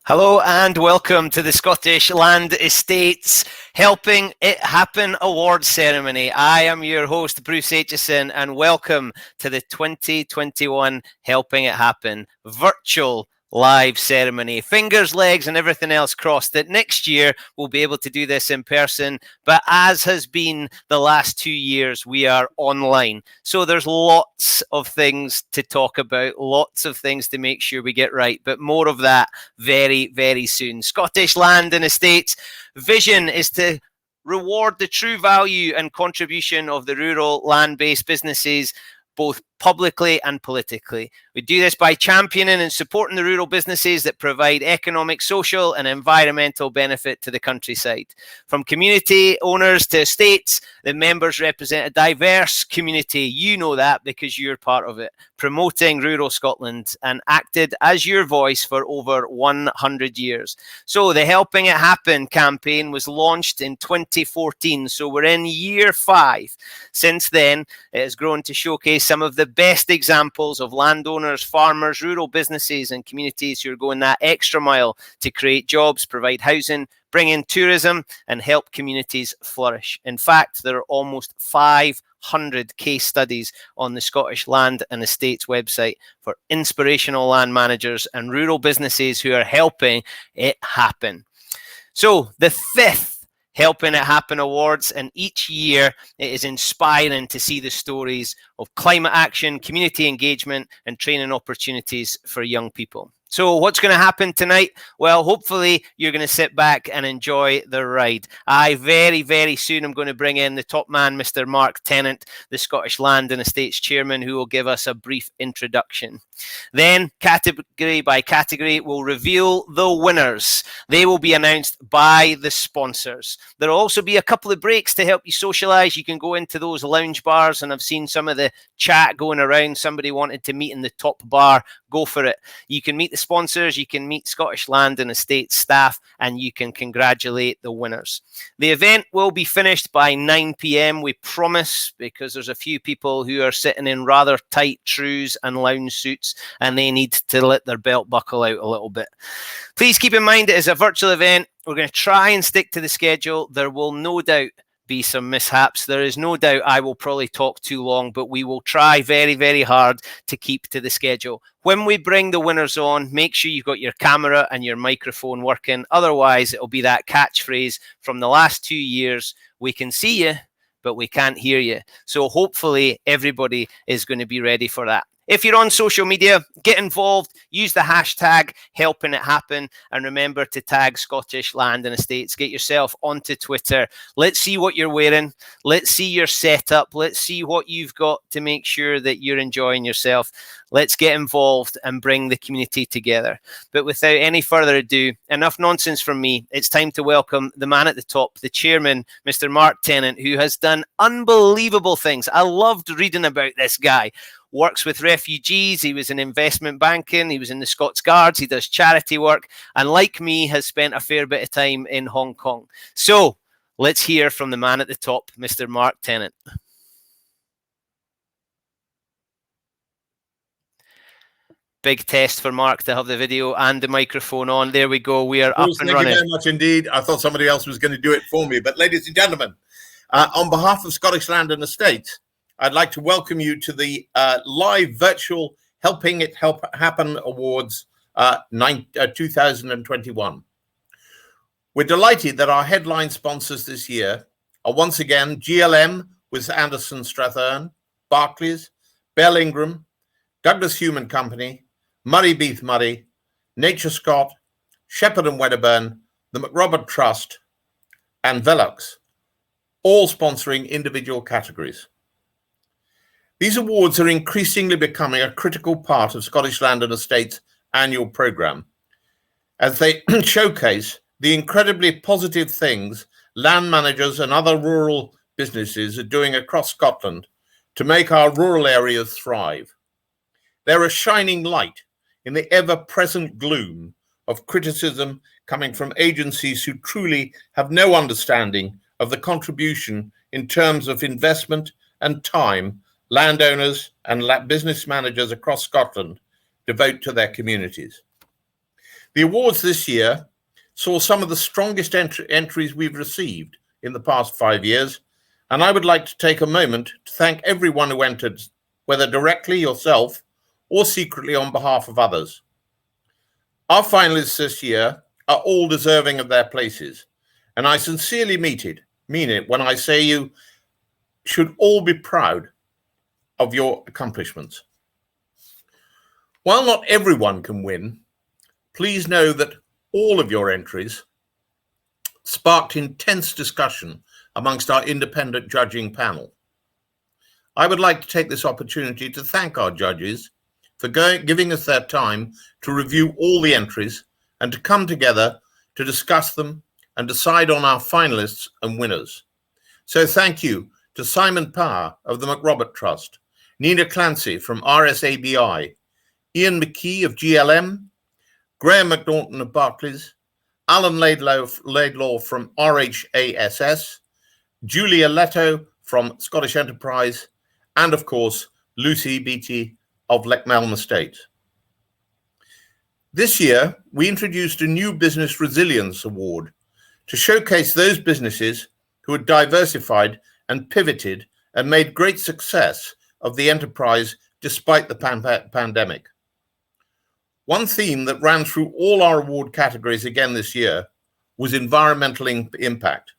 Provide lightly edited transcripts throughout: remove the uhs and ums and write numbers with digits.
Hello and welcome to the Scottish Land Estates Helping It Happen Awards Ceremony. I am your host, Bruce Aitchison, and welcome to the 2021 Helping It Happen virtual live ceremony. Fingers, legs, and everything else crossed that next year we'll be able to do this in person. But as has been the last 2 years, we are online. So there's lots of things to talk about, lots of things to make sure we get right. But more of that very, very soon. Scottish Land and Estates vision is to reward the true value and contribution of the rural land-based businesses, both publicly and politically. We do this by championing and supporting the rural businesses that provide economic, social, and environmental benefit to the countryside. From community owners to estates, the members represent a diverse community. You know that because you're part of it, promoting rural Scotland and acted as your voice for over 100 years. So the Helping It Happen campaign was launched in 2014. So we're in year 5. Since then, it has grown to showcase some of the best examples of landowners, farmers, rural businesses and communities who are going that extra mile to create jobs, provide housing, bring in tourism and help communities flourish. In fact, there are almost 500 case studies on the Scottish Land and Estates website for inspirational land managers and rural businesses who are helping it happen. So the 5th Helping It Happen Awards, and each year it is inspiring to see the stories of climate action, community engagement and training opportunities for young people. So what's going to happen tonight? Well, hopefully you're going to sit back and enjoy the ride. Very, very soon I'm going to bring in the top man, Mr. Mark Tennant, the Scottish Land and Estates Chairman, who will give us a brief introduction. Then, category by category, we'll reveal the winners. They will be announced by the sponsors. There will also be a couple of breaks to help you socialise. You can go into those lounge bars, and I've seen some of the chat going around. Somebody wanted to meet in the top bar. Go for it. You can meet the sponsors, you can meet Scottish Land and Estates staff, and you can congratulate the winners. The event will be finished by 9 p.m, we promise, because there's a few people who are sitting in rather tight trews and lounge suits, and they need to let their belt buckle out a little bit. Please keep in mind it is a virtual event. We're going to try and stick to the schedule. There will no doubt be some mishaps. There is no doubt I will probably talk too long, but we will try very, very hard to keep to the schedule. When we bring the winners on, make sure you've got your camera and your microphone working. Otherwise, it'll be that catchphrase from the last 2 years. We can see you, but we can't hear you. So hopefully everybody is going to be ready for that. If you're on social media, get involved, use the hashtag Helping It Happen, and remember to tag Scottish Land and Estates. Get yourself onto Twitter. Let's see what you're wearing. Let's see your setup. Let's see what you've got to make sure that you're enjoying yourself. Let's get involved and bring the community together. But without any further ado, enough nonsense from me. It's time to welcome the man at the top, the chairman, Mr. Mark Tennant, who has done unbelievable things. I loved reading about this guy. Works with refugees, he was in investment banking, he was in the Scots Guards, he does charity work, and like me, has spent a fair bit of time in Hong Kong. So, let's hear from the man at the top, Mr. Mark Tennant. Big test for Mark to have the video and the microphone on. There we go, we are up and running. Thank you very much indeed. I thought somebody else was going to do it for me, but ladies and gentlemen, on behalf of Scottish Land and Estates, I'd like to welcome you to the live virtual Helping It Happen Awards 2021. We're delighted that our headline sponsors this year are once again GLM with Anderson Strathern, Barclays, Bell Ingram, Douglas Human Company, Murray Beath Murray, Nature Scott, Shepherd and Wedderburn, the McRobert Trust, and Velux, all sponsoring individual categories. These awards are increasingly becoming a critical part of Scottish Land and Estates' annual programme, as they showcase the incredibly positive things land managers and other rural businesses are doing across Scotland to make our rural areas thrive. They're a shining light in the ever-present gloom of criticism coming from agencies who truly have no understanding of the contribution in terms of investment and time landowners and business managers across Scotland devote to their communities. The awards this year saw some of the strongest entries we've received in the past 5 years, and I would like to take a moment to thank everyone who entered, whether directly yourself or secretly on behalf of others. Our finalists this year are all deserving of their places, and I sincerely mean it when I say you should all be proud of your accomplishments. While not everyone can win, please know that all of your entries sparked intense discussion amongst our independent judging panel. I would like to take this opportunity to thank our judges for giving us their time to review all the entries and to come together to discuss them and decide on our finalists and winners. So thank you to Simon Power of the McRobert Trust, Nina Clancy from RSABI, Ian McKee of GLM, Graham McNaughton of Barclays, Alan Laidlaw from RHASS, Julia Leto from Scottish Enterprise, and of course, Lucy Beattie of Leckmelm Estate. This year, we introduced a new Business Resilience Award to showcase those businesses who had diversified and pivoted and made great success of the enterprise despite the pandemic. One theme that ran through all our award categories again this year was environmental impact.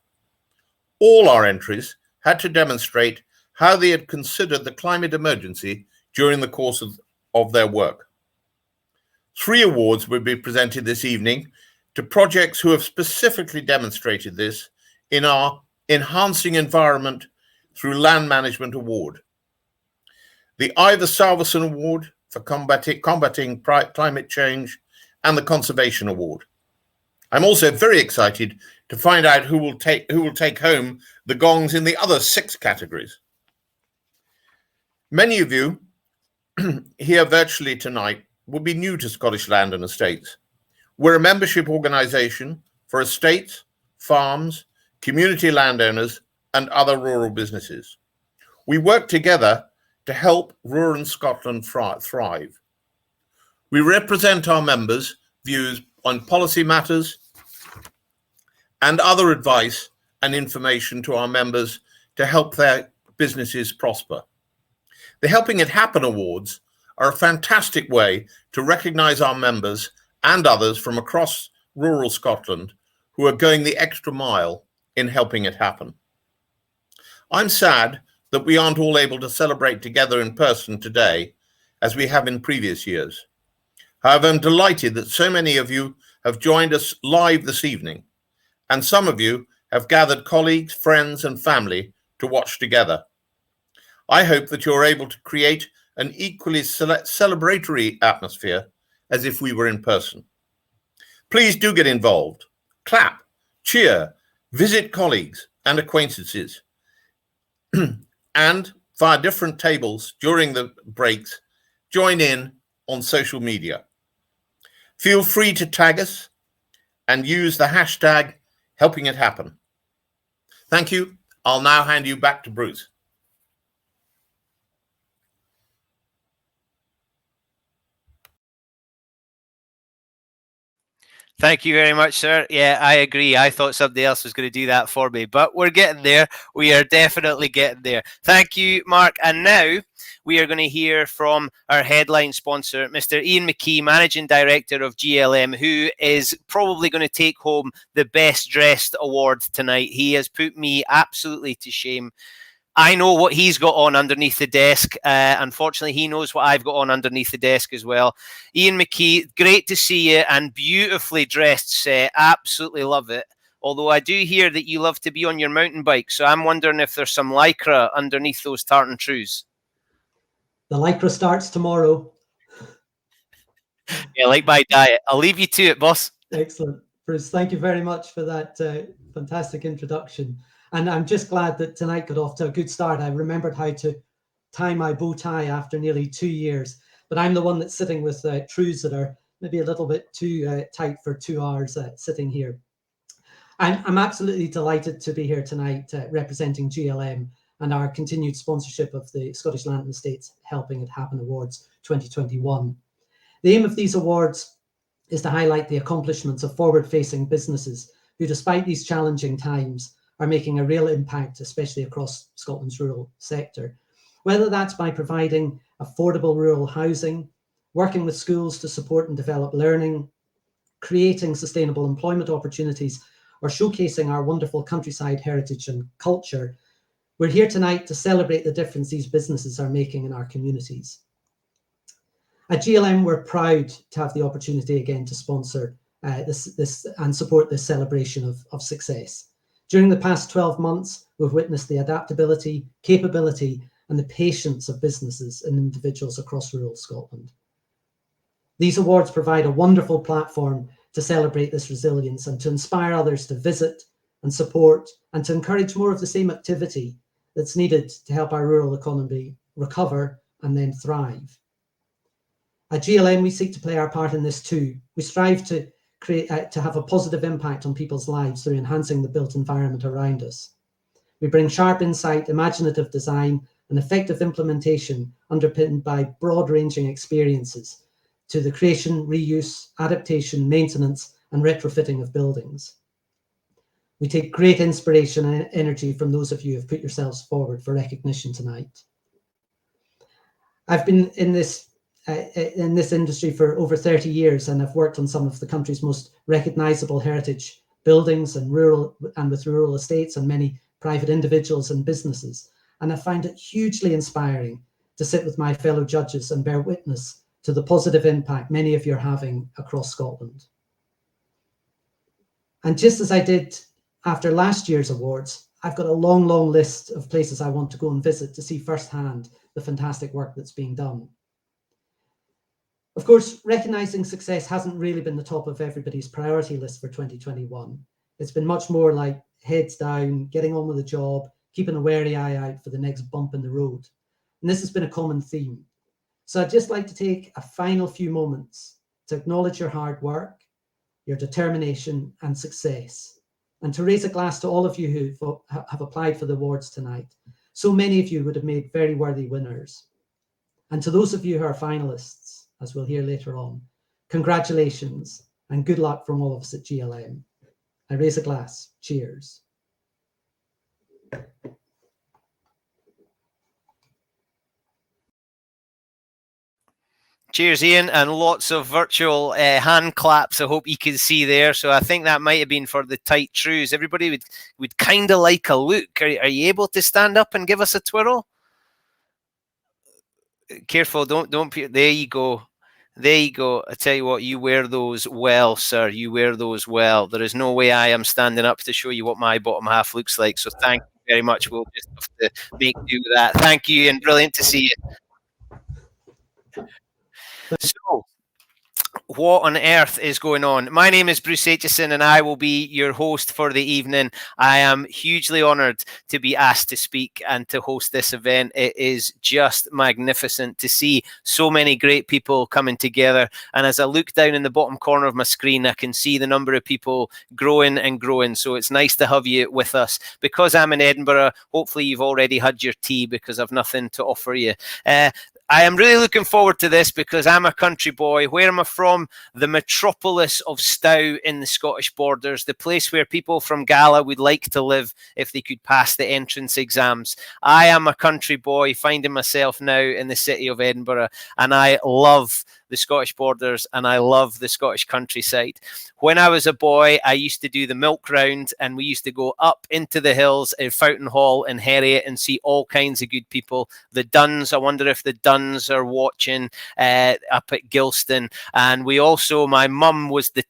All our entries had to demonstrate how they had considered the climate emergency during the course of their work. 3 awards will be presented this evening to projects who have specifically demonstrated this in our Enhancing Environment through Land Management Award. The Ivor Salverson Award for combating climate change, and the Conservation Award. I'm also very excited to find out who will take home the gongs in the other 6 categories. Many of you here virtually tonight will be new to Scottish Land and Estates. We're a membership organisation for estates, farms, community landowners, and other rural businesses. We work together to help rural Scotland thrive. We represent our members' views on policy matters and other advice and information to our members to help their businesses prosper. The Helping It Happen Awards are a fantastic way to recognise our members and others from across rural Scotland who are going the extra mile in helping it happen. I'm sad that we aren't all able to celebrate together in person today as we have in previous years. However, I'm delighted that so many of you have joined us live this evening, and some of you have gathered colleagues, friends, and family to watch together. I hope that you're able to create an equally celebratory atmosphere as if we were in person. Please do get involved, clap, cheer, visit colleagues and acquaintances, and via different tables during the breaks, join in on social media. Feel free to tag us and use the hashtag Helping It Happen. Thank you. I'll now hand you back to Bruce. Thank you very much, sir. Yeah, I agree. I thought somebody else was going to do that for me, but we're getting there. We are definitely getting there. Thank you, Mark. And now we are going to hear from our headline sponsor, Mr. Ian McKee, Managing Director of GLM, who is probably going to take home the Best Dressed Award tonight. He has put me absolutely to shame. I know what he's got on underneath the desk. Unfortunately, he knows what I've got on underneath the desk as well. Ian McKee, great to see you, and beautifully dressed set. Absolutely love it. Although I do hear that you love to be on your mountain bike, so I'm wondering if there's some lycra underneath those tartan trews. The lycra starts tomorrow. Yeah, like my diet. I'll leave you to it, boss. Excellent. Bruce, thank you very much for that fantastic introduction. And I'm just glad that tonight got off to a good start. I remembered how to tie my bow tie after nearly 2 years, but I'm the one that's sitting with trews that are maybe a little bit too tight for 2 hours sitting here. I'm absolutely delighted to be here tonight representing GLM and our continued sponsorship of the Scottish Land and Estates Helping It Happen Awards 2021. The aim of these awards is to highlight the accomplishments of forward-facing businesses who, despite these challenging times, are making a real impact, especially across Scotland's rural sector. Whether that's by providing affordable rural housing, working with schools to support and develop learning, creating sustainable employment opportunities, or showcasing our wonderful countryside heritage and culture, we're here tonight to celebrate the difference these businesses are making in our communities. At GLM, we're proud to have the opportunity again to sponsor this and support this celebration of success. During the past 12 months, we've witnessed the adaptability, capability, and the patience of businesses and individuals across rural Scotland. These awards provide a wonderful platform to celebrate this resilience and to inspire others to visit and support and to encourage more of the same activity that's needed to help our rural economy recover and then thrive. At GLM, we seek to play our part in this too. We strive to have a positive impact on people's lives through enhancing the built environment around us. We bring sharp insight, imaginative design, and effective implementation underpinned by broad-ranging experiences to the creation, reuse, adaptation, maintenance, and retrofitting of buildings. We take great inspiration and energy from those of you who have put yourselves forward for recognition tonight. I've been in this industry for over 30 years, and I've worked on some of the country's most recognisable heritage buildings and with rural estates and many private individuals and businesses. And I find it hugely inspiring to sit with my fellow judges and bear witness to the positive impact many of you are having across Scotland. And just as I did after last year's awards, I've got a long, long list of places I want to go and visit to see firsthand the fantastic work that's being done. Of course, recognising success hasn't really been the top of everybody's priority list for 2021. It's been much more like heads down, getting on with the job, keeping a wary eye out for the next bump in the road. And this has been a common theme. So I'd just like to take a final few moments to acknowledge your hard work, your determination and success, and to raise a glass to all of you who have applied for the awards tonight. So many of you would have made very worthy winners. And to those of you who are finalists, as we'll hear later on, congratulations and good luck from all of us at GLM. I raise a glass. Cheers. Cheers, Ian, and lots of virtual hand claps I hope you can see there. So I think that might have been for the tight trues. Everybody would kind of like a look. Are you able to stand up and give us a twirl? Careful, don't. There you go. There you go. I tell you what, you wear those well, sir. You wear those well. There is no way I am standing up to show you what my bottom half looks like. So thank you very much. We'll just have to make do with that. Thank you, and brilliant to see you. So, what on earth is going on? My name is Bruce Aitchison and I will be your host for the evening. I am hugely honoured to be asked to speak and to host this event. It is just magnificent to see so many great people coming together. And as I look down in the bottom corner of my screen, I can see the number of people growing and growing. So it's nice to have you with us. Because I'm in Edinburgh, hopefully you've already had your tea because I've nothing to offer you. I am really looking forward to this because I'm a country boy. Where am I from? The metropolis of Stow in the Scottish borders, the place where people from Gala would like to live if they could pass the entrance exams. I am a country boy finding myself now in the city of Edinburgh, and I love the Scottish borders and I love the Scottish countryside. When I was a boy, I used to do the milk round and we used to go up into the hills in Fountain Hall and Heriot and see all kinds of good people. The Duns, I wonder if the Duns are watching up at Gilston. And we also, my mum was the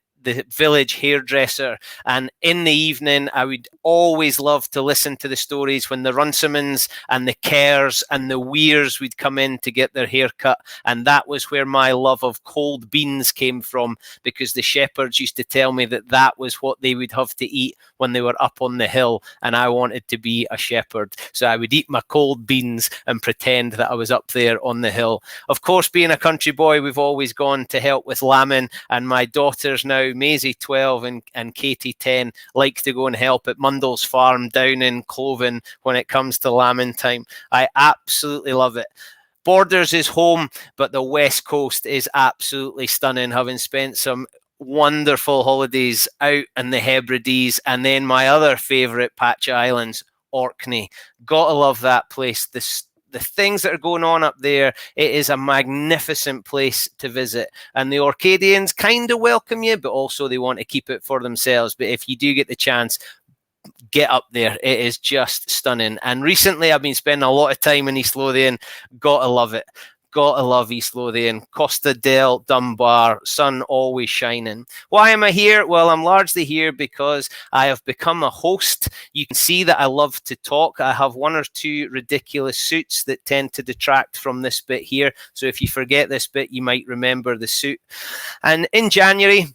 village hairdresser, and in the evening I would always love to listen to the stories when the Runcimans and the Kerrs and the Weirs would come in to get their hair cut, and that was where my love of cold beans came from, because the shepherds used to tell me that that was what they would have to eat when they were up on the hill, and I wanted to be a shepherd, so I would eat my cold beans and pretend that I was up there on the hill. Of course, being a country boy, we've always gone to help with lambing, and my daughters now, Maisie 12 and Katie 10, like to go and help at Mundell's farm down in Cloven when it comes to lambing time. I absolutely love it. Borders is home, but the West Coast is absolutely stunning, having spent some wonderful holidays out in the Hebrides, and then my other favourite patch of islands, Orkney. Gotta love that place. The things that are going on up there, it is a magnificent place to visit. And the Orcadians kind of welcome you, but also they want to keep it for themselves. But if you do get the chance, get up there. It is just stunning. And recently I've been spending a lot of time in East Lothian. Gotta love it. Gotta love East Lothian. Costa del Dunbar, sun always shining. Why am I here? Well, I'm largely here because I have become a host. You can see that I love to talk. I have one or two ridiculous suits that tend to detract from this bit here. So if you forget this bit, you might remember the suit. And in January,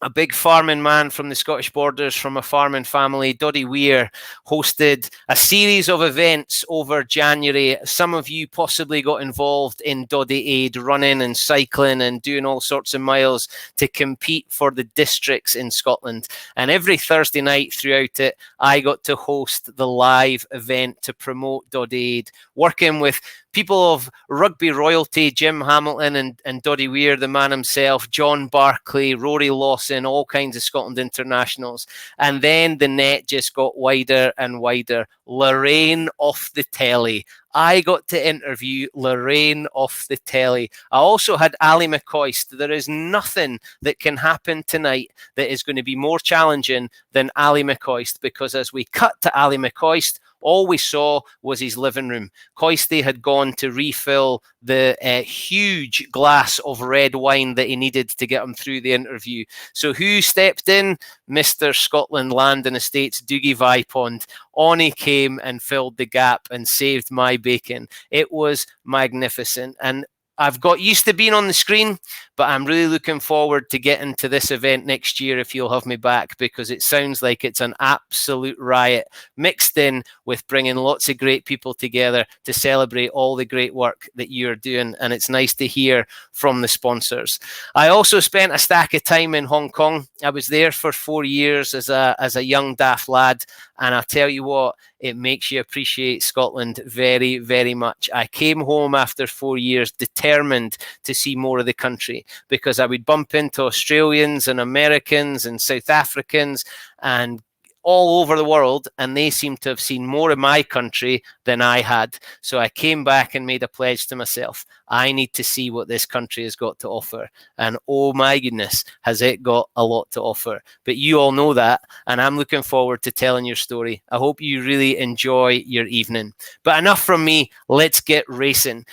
a big farming man from the Scottish borders, from a farming family, Doddy Weir, hosted a series of events over January. Some of you possibly got involved in Doddy Aid, running and cycling and doing all sorts of miles to compete for the districts in Scotland. And every Thursday night throughout it, I got to host the live event to promote Doddy Aid, working with people of rugby royalty, Jim Hamilton and Doddy Weir, the man himself, John Barclay, Rory Lawson, all kinds of Scotland internationals. And then the net just got wider and wider. Lorraine off the telly. I got to interview Lorraine off the telly. I also had Ali McCoist. There is nothing that can happen tonight that is going to be more challenging than Ali McCoist, because as we cut to Ali McCoist, all we saw was his living room. Coisty had gone to refill the huge glass of red wine that he needed to get him through the interview. So who stepped in? Mr. Scotland Land and Estates, Doogie Vipond. On he came and filled the gap and saved my bacon. It was magnificent. And I've got used to being on the screen, but I'm really looking forward to getting to this event next year if you'll have me back, because it sounds like it's an absolute riot, mixed in with bringing lots of great people together to celebrate all the great work that you're doing. And it's nice to hear from the sponsors. I also spent a stack of time in Hong Kong. I was there for 4 years as a young daft lad. And I'll tell you what, it makes you appreciate Scotland very, very much. I came home after 4 years determined to see more of the country, because I would bump into Australians and Americans and South Africans and all over the world, and they seem to have seen more of my country than I had. So I came back and made a pledge to myself. I need to see what this country has got to offer. And oh my goodness, has it got a lot to offer. But you all know that, and I'm looking forward to telling your story. I hope you really enjoy your evening. But enough from me, let's get racing.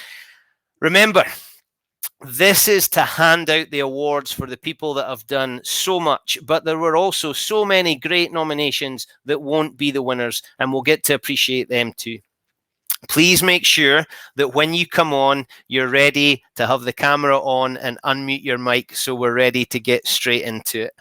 Remember, this is to hand out the awards for the people that have done so much, but there were also so many great nominations that won't be the winners, and we'll get to appreciate them too. Please make sure that when you come on, you're ready to have the camera on and unmute your mic, so we're ready to get straight into it.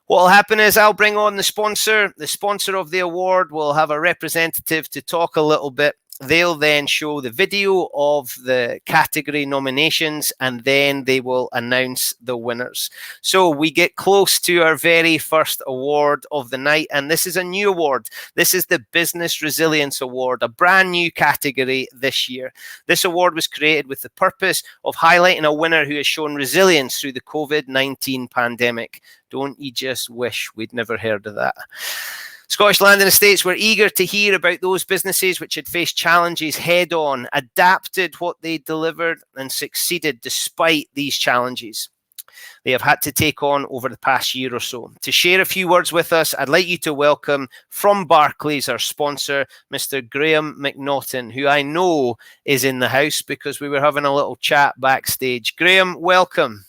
What will happen is I'll bring on the sponsor. The sponsor of the award will have a representative to talk a little bit. They'll then show the video of the category nominations, and then they will announce the winners. So we get close to our very first award of the night, and this is a new award. This is the Business Resilience Award, a brand new category this year. This award was created with the purpose of highlighting a winner who has shown resilience through the COVID-19 pandemic. Don't you just wish we'd never heard of that? Scottish Land and Estates were eager to hear about those businesses which had faced challenges head on, adapted what they delivered, and succeeded despite these challenges they have had to take on over the past year or so. To share a few words with us, I'd like you to welcome from Barclays, our sponsor, Mr. Graham McNaughton, who I know is in the house because we were having a little chat backstage. Graham, welcome.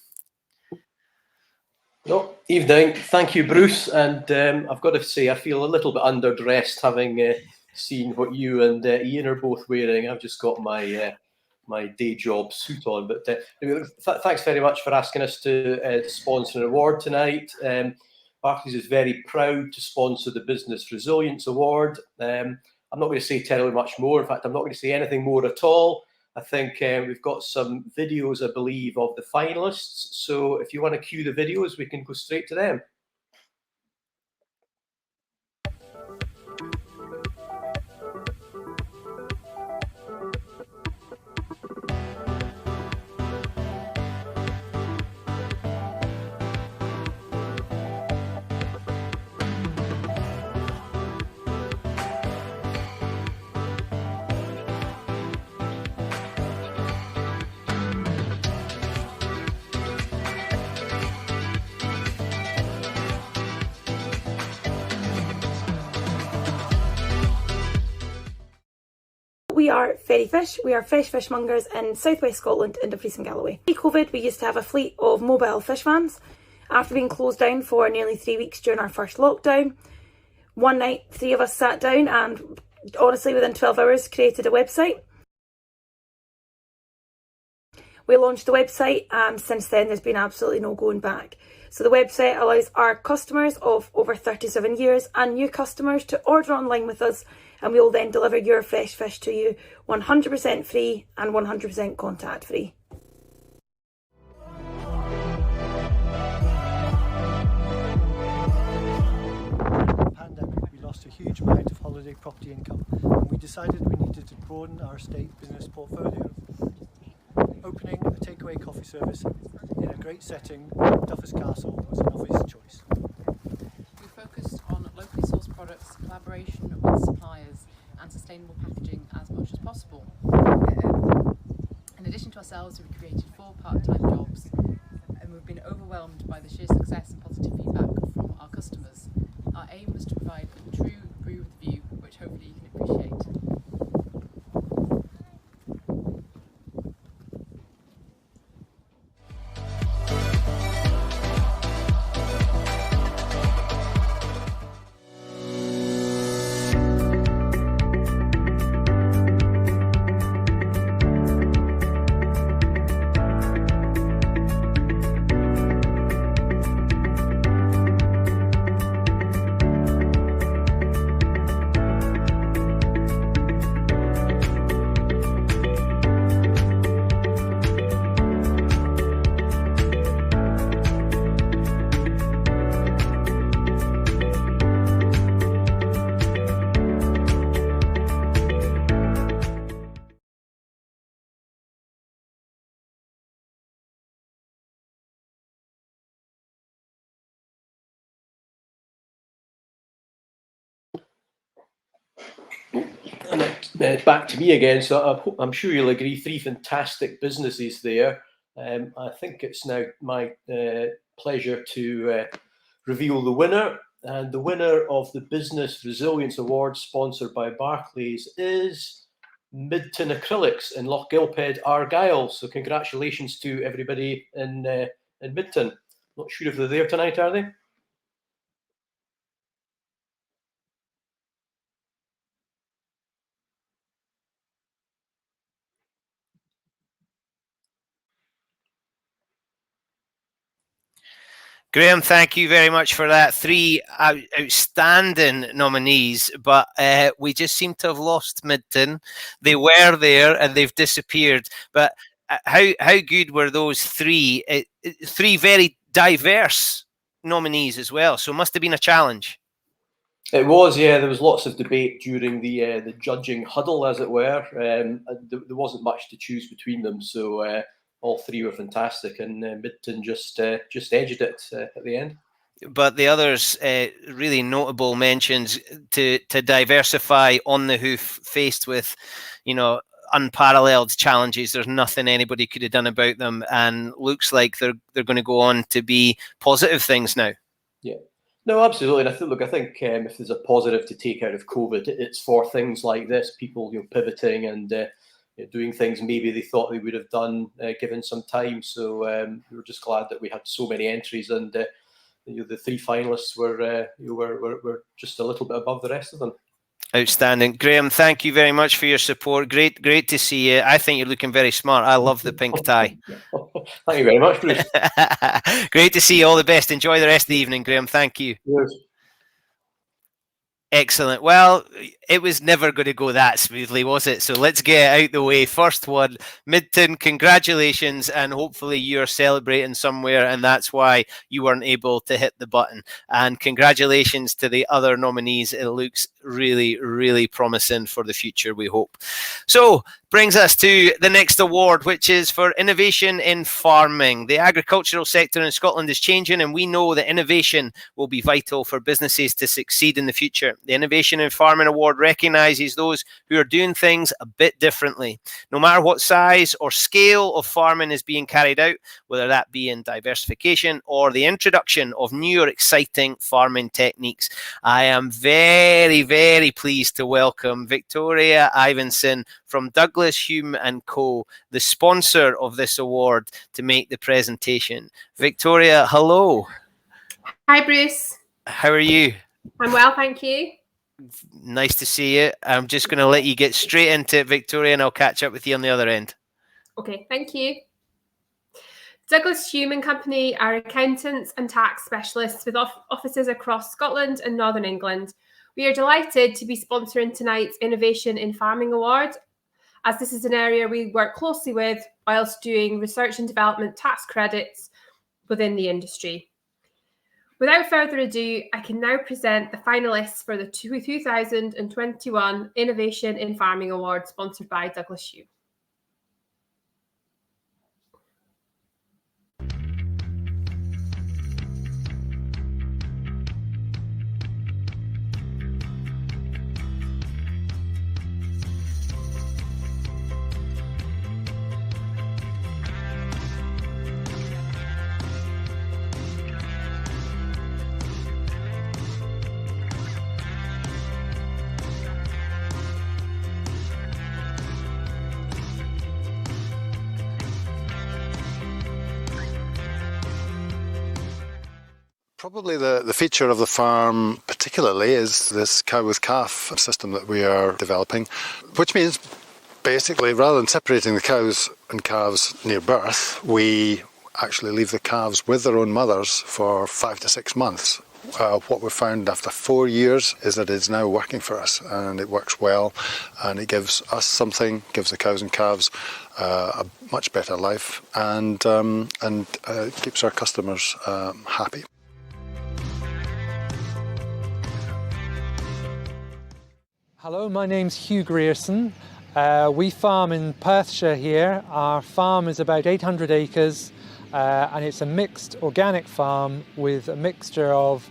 No, evening. Thank you, Bruce. And I've got to say, I feel a little bit underdressed having seen what you and Ian are both wearing. I've just got my my day job suit on. But thanks very much for asking us to sponsor an award tonight. Barclays is very proud to sponsor the Business Resilience Award. I'm not going to say terribly much more. In fact, I'm not going to say anything more at all. I think we've got some videos, I believe, of the finalists. So if you want to cue the videos, we can go straight to them. we are Ferry Fish. We are fresh fishmongers in southwest Scotland in Dumfries and Galloway. Pre-COVID, we used to have a fleet of mobile fish vans. After being closed down for nearly 3 weeks during our first lockdown, one night 3 of us sat down and honestly within 12 hours created a website. We launched the website and since then there's been absolutely no going back. So the website allows our customers of over 37 years and new customers to order online with us, and we will then deliver your fresh fish to you 100% free and 100% contact free. Pandemic, we lost a huge amount of holiday property income, and we decided we needed to broaden our estate business portfolio. Opening a takeaway coffee service in a great setting, Duffus Castle, was an obvious choice. We focused on locally sourced products, collaboration with suppliers and sustainable packaging as much as possible. In addition to ourselves, we've created 4 part-time jobs and we've been overwhelmed by the sheer success and positive feedback from our customers. Our aim was to provide a true brew with view, which hopefully you can appreciate. And back to me again. So I'm sure you'll agree, 3 fantastic businesses there. I think it's now my pleasure to reveal the winner. And the winner of the Business Resilience Award, sponsored by Barclays, is Midton Acrylics in Lochgilphead, Argyll. So congratulations to everybody in Midton. Not sure if they're there tonight, are they? Graham, thank you very much for that. 3 outstanding nominees, but we just seem to have lost Midton. They were there and they've disappeared. But how good were those 3? 3 very diverse nominees as well. So it must have been a challenge. It was, yeah. There was lots of debate during the judging huddle, as it were. There wasn't much to choose between them, so all 3 were fantastic, and Midton just edged it at the end. But the others, really notable mentions to diversify on the hoof, faced with, unparalleled challenges. There's nothing anybody could have done about them, and looks like they're going to go on to be positive things now. Yeah. No, absolutely. And I think if there's a positive to take out of COVID, it's for things like this, people pivoting and doing things maybe they thought they would have done given some time. So we were just glad that we had so many entries, and the 3 finalists were just a little bit above the rest of them. Outstanding. Graham, thank you very much for your support. Great to see you. I think you're looking very smart. I love the pink tie. Thank you very much, Bruce. Great to see you. All the best. Enjoy the rest of the evening, Graham. Thank you. Yes. Excellent. Well, it was never going to go that smoothly, was it? So let's get it out the way. First one, Midton, congratulations, and hopefully you're celebrating somewhere, and that's why you weren't able to hit the button. And congratulations to the other nominees. It looks really, really promising for the future, we hope. So brings us to the next award, which is for innovation in farming. The agricultural sector in Scotland is changing, and we know that innovation will be vital for businesses to succeed in the future. The Innovation in Farming Award recognises those who are doing things a bit differently. No matter what size or scale of farming is being carried out, whether that be in diversification or the introduction of new or exciting farming techniques. I am very, very pleased to welcome Victoria Ivinson from Douglas Hume and Co., the sponsor of this award, to make the presentation. Victoria, hello. Hi, Bruce. How are you? I'm well, thank you. Nice to see you. I'm just going to let you get straight into it, Victoria, and I'll catch up with you on the other end. Okay, thank you. Douglas Hume and Company are accountants and tax specialists with offices across Scotland and Northern England. We are delighted to be sponsoring tonight's Innovation in Farming Award, as this is an area we work closely with whilst doing research and development tax credits within the industry. Without further ado, I can now present the finalists for the 2021 Innovation in Farming Award sponsored by Douglas Hume. Probably the feature of the farm particularly is this cow with calf system that we are developing, which means basically rather than separating the cows and calves near birth, we actually leave the calves with their own mothers for 5 to 6 months. What we've found after 4 years is that it's now working for us, and it works well, and it gives us something, gives the cows and calves a much better life, and keeps our customers happy. Hello, my name's Hugh Grierson. We farm in Perthshire here. Our farm is about 800 acres and it's a mixed organic farm with a mixture of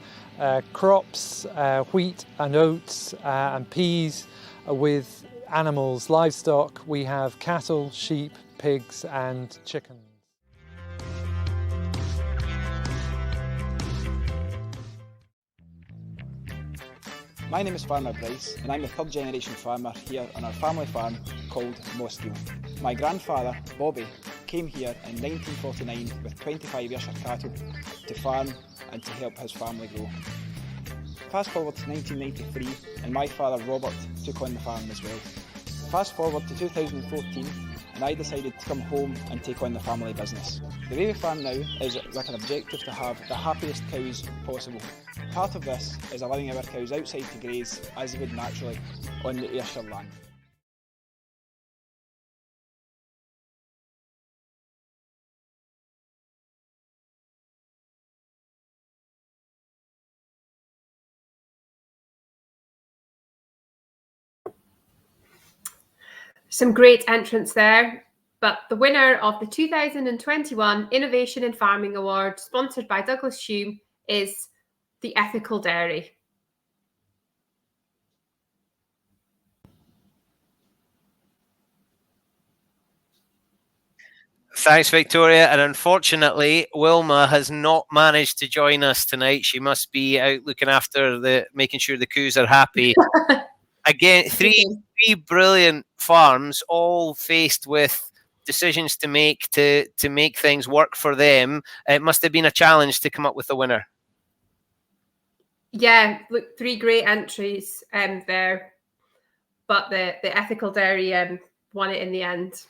crops, wheat and oats and peas with animals, livestock. We have cattle, sheep, pigs and chickens. My name is Farmer Bryce and I'm a third generation farmer here on our family farm called Mossgiel. My grandfather, Bobby, came here in 1949 with 25 Ayrshire cattle to farm and to help his family grow. Fast forward to 1993 and my father Robert took on the farm as well. Fast forward to 2014 and I decided to come home and take on the family business. The way we farm now is with an objective to have the happiest cows possible. Part of this is allowing our cows outside to graze as they would naturally on the Ayrshire land. Some great entrants there, but the winner of the 2021 Innovation in Farming Award, sponsored by Douglas Hume, is the Ethical Dairy. Thanks, Victoria. And unfortunately, Wilma has not managed to join us tonight. She must be out looking after making sure the coos are happy. Again, three brilliant farms, all faced with decisions to make to make things work for them. It must have been a challenge to come up with a winner. Yeah, look, 3 great entries there, but the Ethical Dairy won it in the end.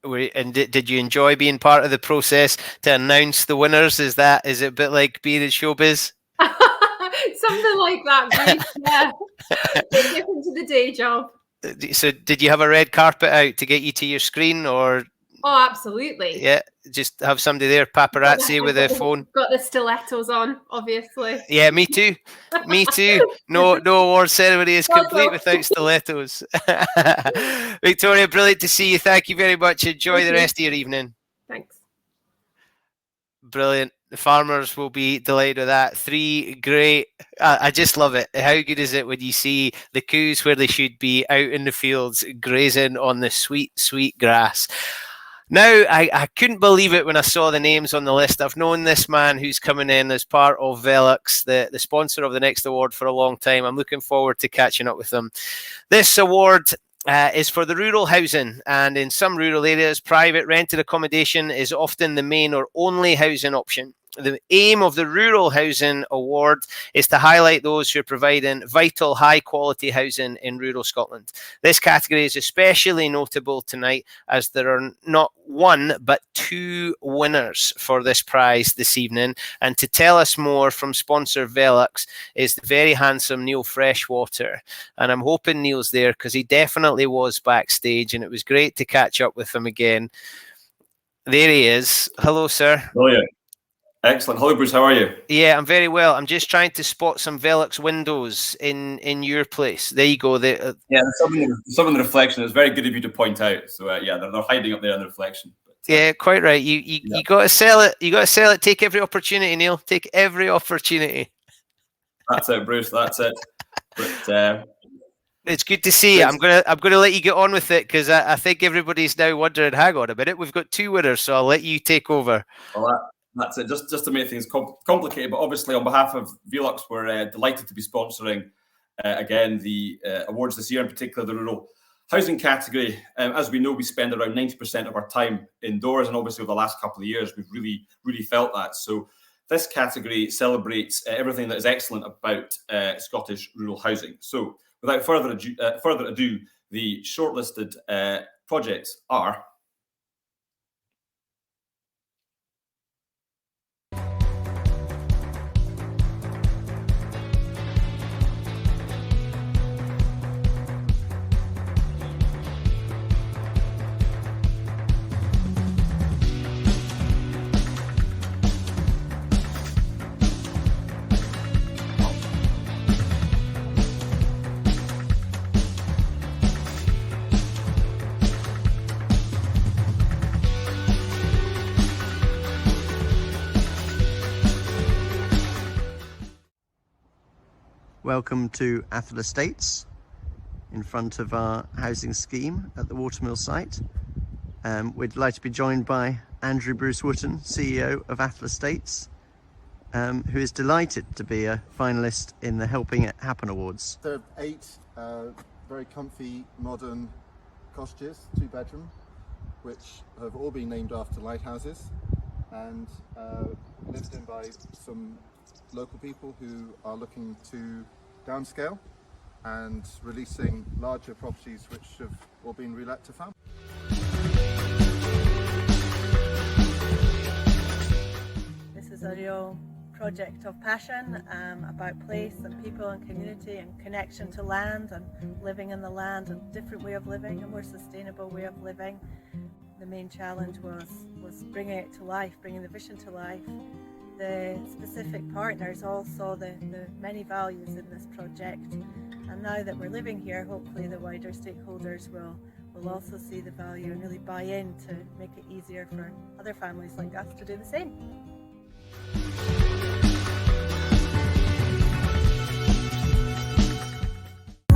And did you enjoy being part of the process to announce the winners? Is it a bit like being in showbiz? Something like that, Bruce. Yeah. It's different to the day job. So did you have a red carpet out to get you to your screen, or? Oh, absolutely. Yeah, just have somebody there, paparazzi with a phone. Got the stilettos on, obviously. Yeah, me too. Me too. No award ceremony is complete without stilettos. Victoria, brilliant to see you. Thank you very much. Enjoy the rest of your evening. Thanks. Brilliant. The farmers will be delighted with that. 3 great. I just love it. How good is it when you see the coos where they should be out in the fields grazing on the sweet, sweet grass? Now, I couldn't believe it when I saw the names on the list. I've known this man who's coming in as part of Velux, the sponsor of the next award, for a long time. I'm looking forward to catching up with them. This award is for the rural housing, and in some rural areas, private rented accommodation is often the main or only housing option. The aim of the Rural Housing Award is to highlight those who are providing vital, high-quality housing in rural Scotland. This category is especially notable tonight as there are not one but 2 winners for this prize this evening. And to tell us more from sponsor Velux is the very handsome Neil Freshwater. And I'm hoping Neil's there because he definitely was backstage, and it was great to catch up with him again. There he is. Hello, sir. Oh, yeah. Excellent. Hello, Bruce. How are you? Yeah, I'm very well. I'm just trying to spot some Velux windows in your place. There you go. Yeah, there's some in the reflection. It's very good of you to point out. So yeah, they're hiding up there in the reflection. But, yeah, quite right. You got to sell it. You got to sell it. Take every opportunity, Neil. Take every opportunity. That's it, Bruce. That's it. But it's good to see you. I'm gonna let you get on with it because I think everybody's now wondering. Hang on a minute, we've got 2 winners, so I'll let you take over. Well, that's it. Just to make things complicated, but obviously on behalf of Velux, we're delighted to be sponsoring again the awards this year, in particular the rural housing category. As we know, we spend around 90% of our time indoors, and obviously over the last couple of years, we've really felt that. So this category celebrates everything that is excellent about Scottish rural housing. So without further ado, the shortlisted projects are. Welcome to Athol Estates, in front of our housing scheme at the Watermill site. We're delighted to be joined by Andrew Bruce Wotton, CEO of Athol Estates, who is delighted to be a finalist in the Helping It Happen Awards. There are 8 very comfy, modern cottages, 2-bedroom, which have all been named after lighthouses and lived in by some local people who are looking to downscale and releasing larger properties which have all been relet to families. This is a real project of passion about place and people and community and connection to land and living in the land and different way of living, a more sustainable way of living. The main challenge was bringing it to life, bringing the vision to life. The specific partners all saw the many values in this project, and now that we're living here, hopefully the wider stakeholders will also see the value and really buy in to make it easier for other families like us to do the same.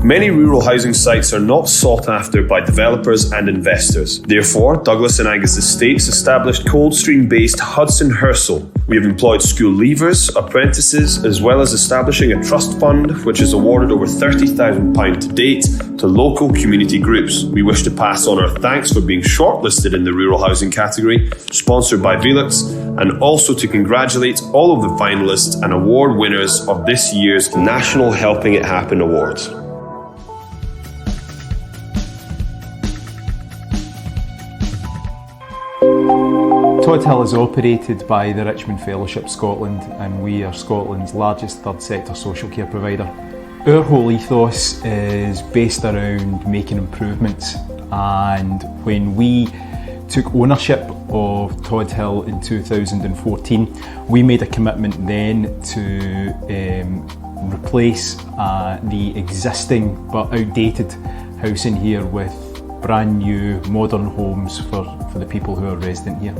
Many rural housing sites are not sought after by developers and investors. Therefore, Douglas and Angus Estates established Coldstream-based Hudson Hersel. We have employed school leavers, apprentices, as well as establishing a trust fund which has awarded over £30,000 to date to local community groups. We wish to pass on our thanks for being shortlisted in the rural housing category, sponsored by Velux, and also to congratulate all of the finalists and award winners of this year's National Helping It Happen Awards. Todd Hill is operated by the Richmond Fellowship Scotland, and we are Scotland's largest third sector social care provider. Our whole ethos is based around making improvements, and when we took ownership of Todd Hill in 2014, we made a commitment then to replace the existing but outdated housing here with brand new modern homes for the people who are resident here.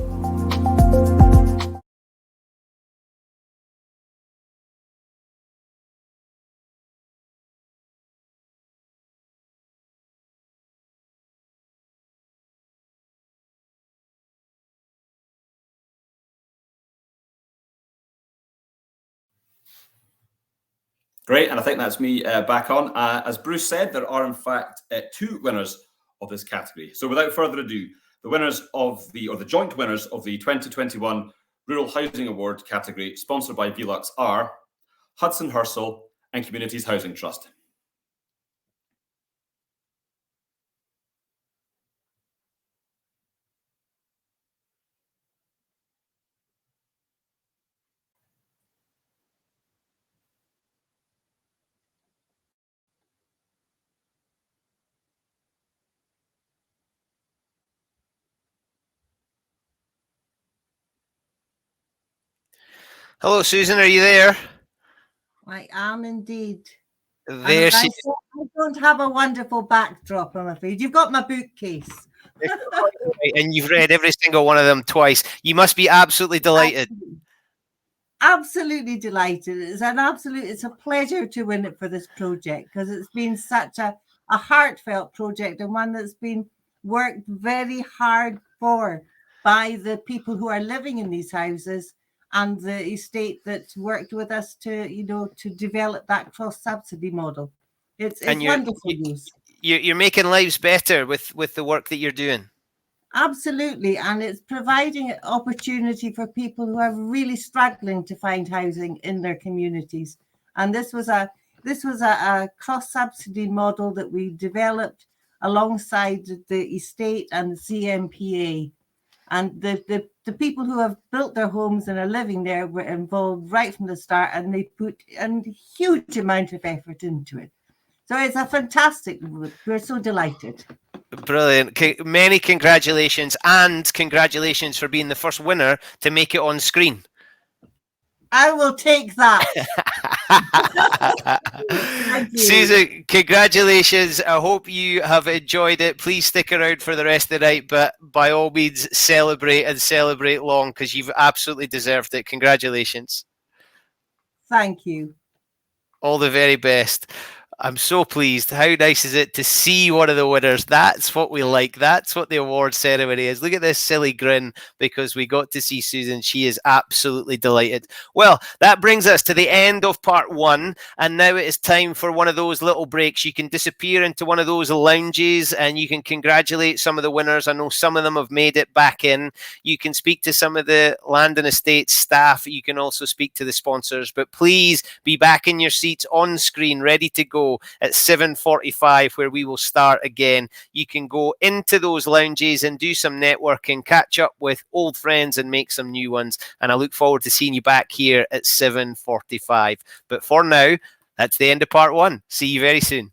Great, and I think that's me back on. As Bruce said, there are in fact 2 winners of this category. So without further ado, the winners of the joint winners of the 2021 Rural Housing Award category, sponsored by Velux, are Hudson Hursal and Communities Housing Trust. Hello, Susan, are you there? I am indeed. There she is. I don't have a wonderful backdrop, I'm afraid. You've got my bookcase. And you've read every single one of them twice. You must be absolutely delighted. Absolutely delighted. It's a pleasure to win it for this project, because it's been such a heartfelt project, and one that's been worked very hard for by the people who are living in these houses and the estate that worked with us to develop that cross-subsidy model. It's wonderful news. You're making lives better with the work that you're doing. Absolutely, and it's providing opportunity for people who are really struggling to find housing in their communities. And this was a cross-subsidy model that we developed alongside the estate and the CMPA. And the people who have built their homes and are living there were involved right from the start, and they put a huge amount of effort into it. So it's a fantastic group. We're so delighted. Brilliant. Many congratulations, and congratulations for being the first winner to make it on screen. I will take that. Thank you. Susan, congratulations. I hope you have enjoyed it. Please stick around for the rest of the night, but by all means, celebrate and celebrate long, because you've absolutely deserved it. Congratulations. Thank you. All the very best. I'm so pleased. How nice is it to see one of the winners? That's what we like. That's what the award ceremony is. Look at this silly grin, because we got to see Susan. She is absolutely delighted. Well, that brings us to the end of part 1. And now it is time for one of those little breaks. You can disappear into one of those lounges and you can congratulate some of the winners. I know some of them have made it back in. You can speak to some of the Land and Estates staff. You can also speak to the sponsors. But please be back in your seats on screen, ready to go at 7:45, where we will start again. You can go into those lounges and do some networking, catch up with old friends and make some new ones. And I look forward to seeing you back here at 7:45. But for now, that's the end of part 1. See you very soon.